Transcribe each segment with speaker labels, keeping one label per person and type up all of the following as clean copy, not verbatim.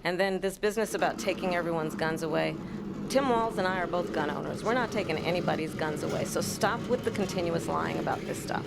Speaker 1: And then this business about taking everyone's guns away. Tim Walz and I are both gun owners. We're not taking anybody's guns away, so stop with the continuous lying about this stuff.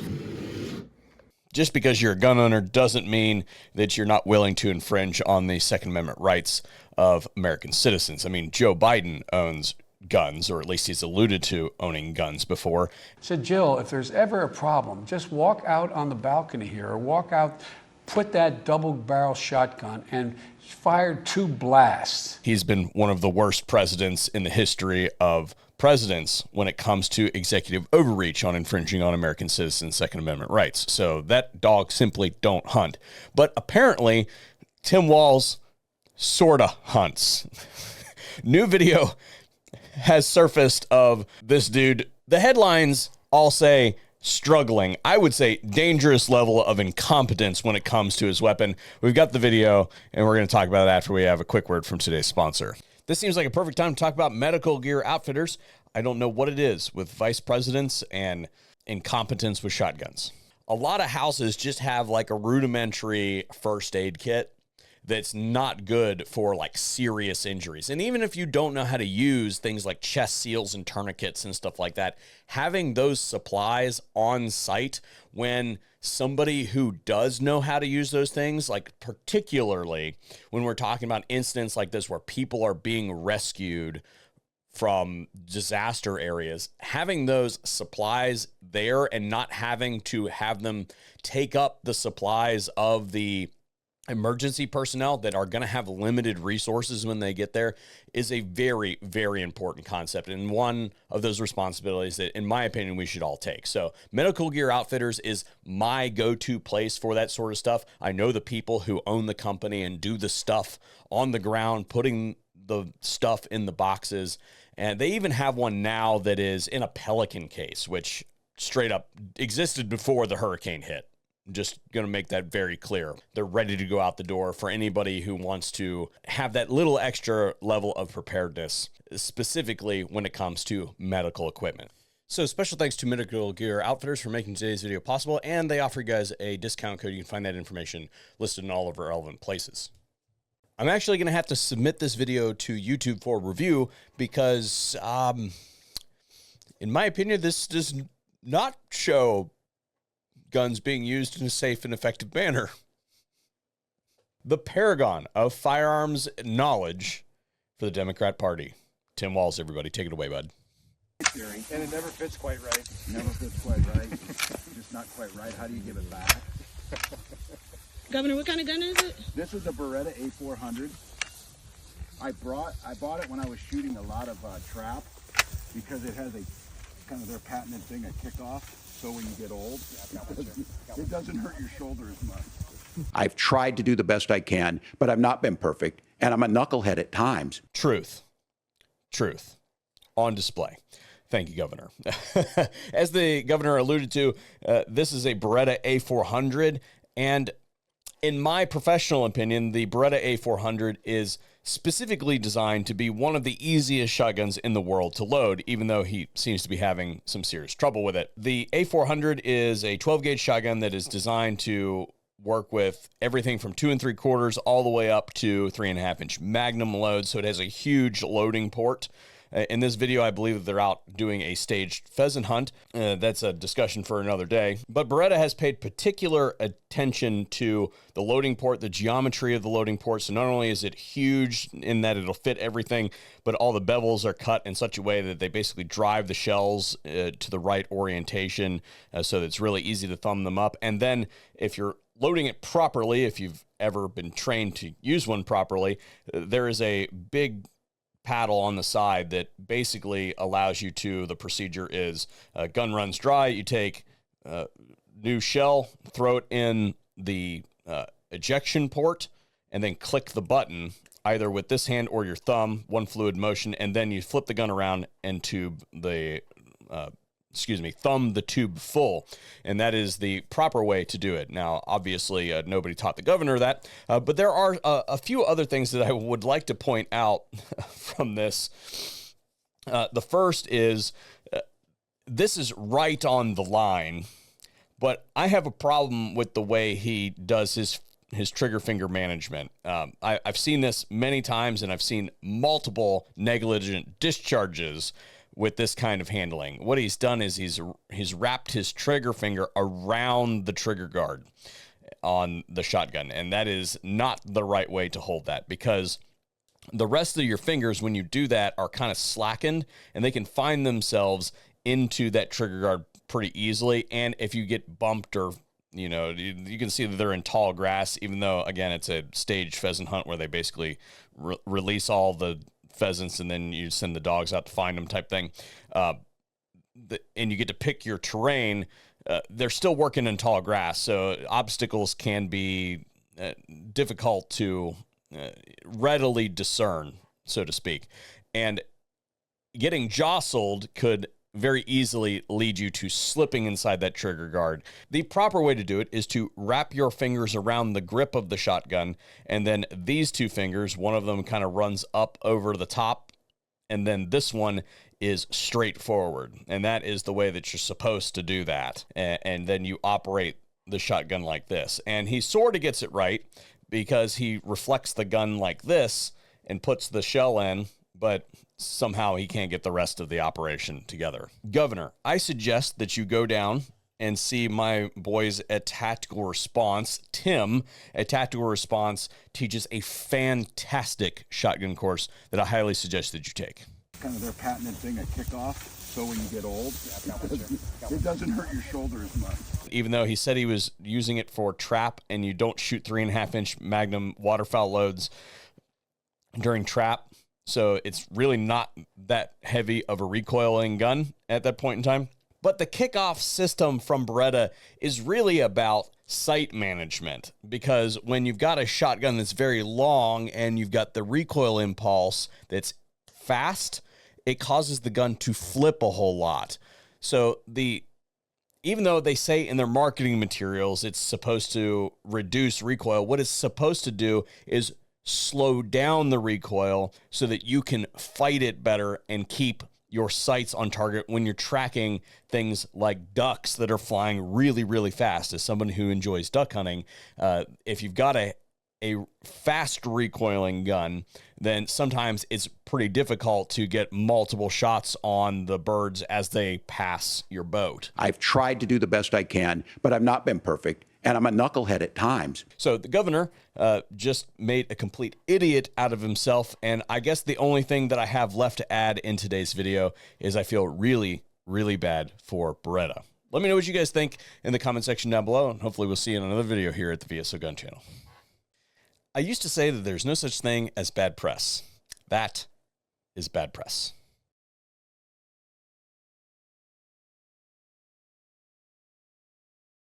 Speaker 2: Just because you're a gun owner doesn't mean that you're not willing to infringe on the Second Amendment rights of American citizens. I mean, Joe Biden owns guns, or at least he's alluded to owning guns before.
Speaker 3: Said, Jill, if there's ever a problem, just walk out on the balcony here, or walk out, put that double-barrel shotgun and fire 2 blasts.
Speaker 2: He's been one of the worst presidents in the history of presidents when it comes to executive overreach on infringing on American citizens' Second Amendment rights. So that dog simply don't hunt. But apparently, Tim Walz sorta hunts. New video has surfaced of this dude. The headlines all say struggling. I would say dangerous level of incompetence when it comes to his weapon. We've got the video, and we're going to talk about it after we have a quick word from today's sponsor. This seems like a perfect time to talk about medical gear outfitters. I don't know what it is with vice presidents and incompetence with shotguns. A lot of houses just have like a rudimentary first aid kit that's not good for like serious injuries. And even if you don't know how to use things like chest seals and tourniquets and stuff like that, having those supplies on site when somebody who does know how to use those things, like particularly when we're talking about incidents like this where people are being rescued from disaster areas, having those supplies there and not having to have them take up the supplies of the emergency personnel that are going to have limited resources when they get there is a very, very important concept, and one of those responsibilities that, in my opinion, we should all take. So Medical Gear Outfitters is my go-to place for that sort of stuff. I know the people who own the company and do the stuff on the ground, putting the stuff in the boxes, and they even have one now that is in a Pelican case, which straight up existed before the hurricane hit. Just going to make that very clear. They're ready to go out the door for anybody who wants to have that little extra level of preparedness, specifically when it comes to medical equipment. So special thanks to Medical Gear Outfitters for making today's video possible, and they offer you guys a discount code. You can find that information listed in all of our relevant places. I'm actually going to have to submit this video to YouTube for review because, in my opinion, this does not show guns being used in a safe and effective manner. The paragon of firearms knowledge for the Democrat Party. Tim Walz, everybody. Take it away, bud.
Speaker 4: And it never fits quite right.
Speaker 5: Never fits quite right. Just not quite right. How do you give it back?
Speaker 6: Governor, what kind of gun is it?
Speaker 5: This is a Beretta A400. I bought it when I was shooting a lot of trap because it has a kind of their patented thing, a kickoff. So when you get old, it doesn't hurt your shoulder as much.
Speaker 7: I've tried to do the best I can, but I've not been perfect, and I'm a knucklehead at times.
Speaker 2: Truth. Truth. On display. Thank you, Governor. As the governor alluded to, this is a Beretta A400, and in my professional opinion, the Beretta A400 is specifically designed to be one of the easiest shotguns in the world to load, even though he seems to be having some serious trouble with it. The A400 is a 12-gauge shotgun that is designed to work with everything from 2 3/4 all the way up to 3.5-inch magnum load, so it has a huge loading port. In this video, I believe that they're out doing a staged pheasant hunt. That's a discussion for another day. But Beretta has paid particular attention to the loading port, the geometry of the loading port. So not only is it huge in that it'll fit everything, but all the bevels are cut in such a way that they basically drive the shells to the right orientation so that it's really easy to thumb them up. And then if you're loading it properly, if you've ever been trained to use one properly, there is a big paddle on the side that basically allows you to, the procedure is gun runs dry, you take new shell, throw it in the ejection port, and then click the button either with this hand or your thumb, one fluid motion, and then you flip the gun around and tube the thumb the tube full, and that is the proper way to do it. Now, obviously, nobody taught the governor that, but there are a few other things that I would like to point out from this. The first is, this is right on the line, but I have a problem with the way he does his trigger finger management. I've seen this many times, and I've seen multiple negligent discharges with this kind of handling. What he's done is he's wrapped his trigger finger around the trigger guard on the shotgun, and that is not the right way to hold that, because the rest of your fingers, when you do that, are kind of slackened, and they can find themselves into that trigger guard pretty easily. And if you get bumped, or you can see that they're in tall grass, even though, again, it's a staged pheasant hunt where they basically release all the pheasants and then you send the dogs out to find them type thing. And you get to pick your terrain. They're still working in tall grass, so obstacles can be difficult to readily discern, so to speak. And getting jostled could very easily lead you to slipping inside that trigger guard. The proper way to do it is to wrap your fingers around the grip of the shotgun, and then these two fingers, one of them kind of runs up over the top, and then this one is straight forward. And that is the way that you're supposed to do that. And then you operate the shotgun like this. And he sort of gets it right, because he reflects the gun like this and puts the shell in, but somehow he can't get the rest of the operation together. Governor, I suggest that you go down and see my boys at Tactical Response. Tim at Tactical Response teaches a fantastic shotgun course that I highly suggest that you take.
Speaker 5: Kind of their patented thing, a kickoff, so when you get old, it doesn't hurt your shoulder as much.
Speaker 2: Even though he said he was using it for trap, and you don't shoot 3.5-inch Magnum waterfowl loads during trap, so it's really not that heavy of a recoiling gun at that point in time. But the kickoff system from Beretta is really about sight management, because when you've got a shotgun that's very long and you've got the recoil impulse that's fast, it causes the gun to flip a whole lot. So even though they say in their marketing materials it's supposed to reduce recoil, what it's supposed to do is slow down the recoil so that you can fight it better and keep your sights on target when you're tracking things like ducks that are flying really, really fast. As someone who enjoys duck hunting, if you've got a fast recoiling gun, then sometimes it's pretty difficult to get multiple shots on the birds as they pass your boat.
Speaker 7: I've tried to do the best I can, but I've not been perfect, and I'm a knucklehead at times.
Speaker 2: So the governor just made a complete idiot out of himself, and I guess the only thing that I have left to add in today's video is I feel really, really bad for Beretta. Let me know what you guys think in the comment section down below, and hopefully we'll see you in another video here at the VSO Gun Channel. I used to say that there's no such thing as bad press. That is bad press.